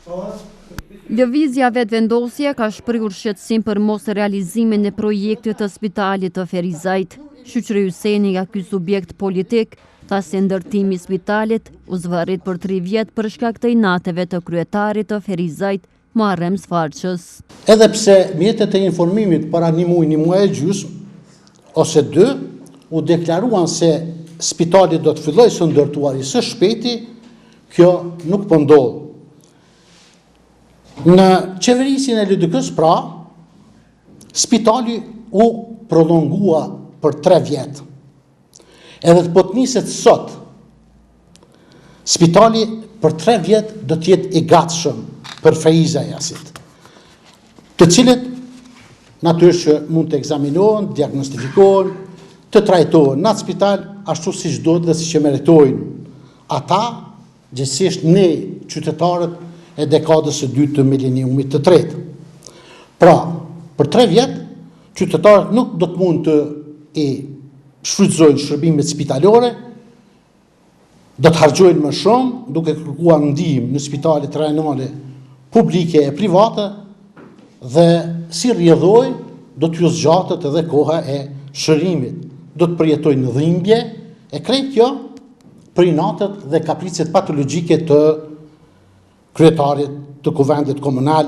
Lëvizja vetëvendosje ka shprehur shqetësim për mos realizimin e projektit të spitalit të Ferizajt. Shoqëri Hyseni nga ky subjekt politik tha se ndërtimi i spitalit u zvarrit për 3 vjet për shkak të inateve të kryetarit të Ferizajt, Muharrem Sfarçës. Edhe pse mjetet e informimit para një muaj e gjysmë ose 2 u deklaruan se spitali do të fillojë së ndërtuari së shpejti, kjo nuk po ndodh. Në qeverisjen e LDK-s pra, spitali u prolongua për 3 vjet. Edhe të po të niset sot, spitali për 3 vjet do të jetë i gatshëm për Ferizajasit, të cilët natyrisht që mund të ekzaminohen, diagnostifikohen, të trajtohen në atë spital ashtu siç duhet dhe siç e meritojnë ata, gjithsesi ne qytetarët e dekadës së dytë të mileniumit të tretë. Pra, për 3 vjet, qytetarët nuk do të mund të shfrytëzojnë shërbimet spitalore, do të harxojnë më shumë, duke kërkuar ndihmë në spitalet rajonale publike e private, dhe si rrjedhoj do t'ju zgjatet edhe koha e shërimit. Do të përjetojnë dhimbje, e krejt kjo për inatet dhe kapricet patologjike të kryetarit të kuvendit komunal,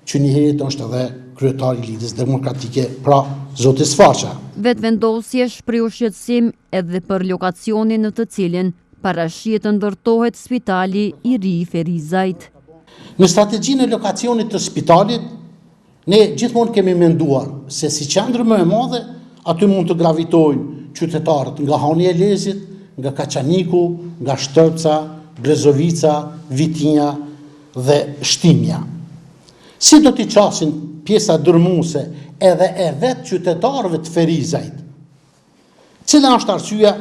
që njëherët është edhe kryetari i Lidhjes Demokratike, pra zoti Sfarça. Vetëvendosje shprehu shqetësim edhe për lokacionin në të cilin parashihet të ndërtohet spitali i ri i Ferizajt. Në strategjinë e lokacionit të spitalit, ne gjithmonë kemi menduar se si qendër më e madhe, aty mund të gravitojnë qytetarët nga Hani e Lezit, nga Kaçaniku, nga Shtërpca, Brezovica, Vitinja dhe Shtimja. Si do t'i qasin pjesa dërmuese edhe e vetë qytetarëve të Ferizajt? Cila është arsyeja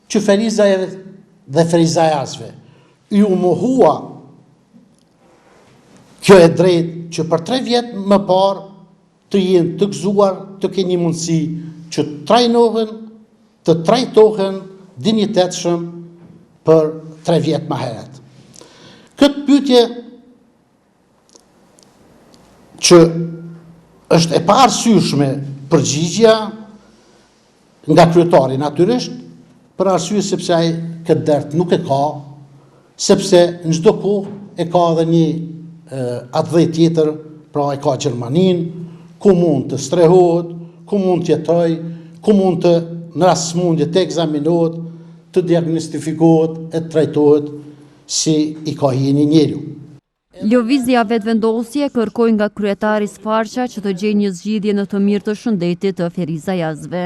që Ferizajve dhe Ferizajasve ju mohua kjo e drejtë që për 3 vjet më parë të jenë të gëzuar, të keni mundësi që të trajtohen dinjitetshëm për 3 vjet më herët. Këtë pyetje që është e paarsyeshme përgjigjja nga kryetari natyrisht, për arsye sepse ai këtë dert nuk e ka, sepse në çdo kohë e ka edhe një atë dhe tjetër, pra e ka Gjermanin, ku mund të strehohet, ku mund të jetoj, ku mund të në rast smundje të ekzaminohet, të diagnostifikohet, e të trajtohet si i ka hieni njeriu. Lëvizja vetëvendosje kërkoi nga kryetari Sfarça që të gjejë një zgjidhje në të mirë të shëndetit të ferizajasve.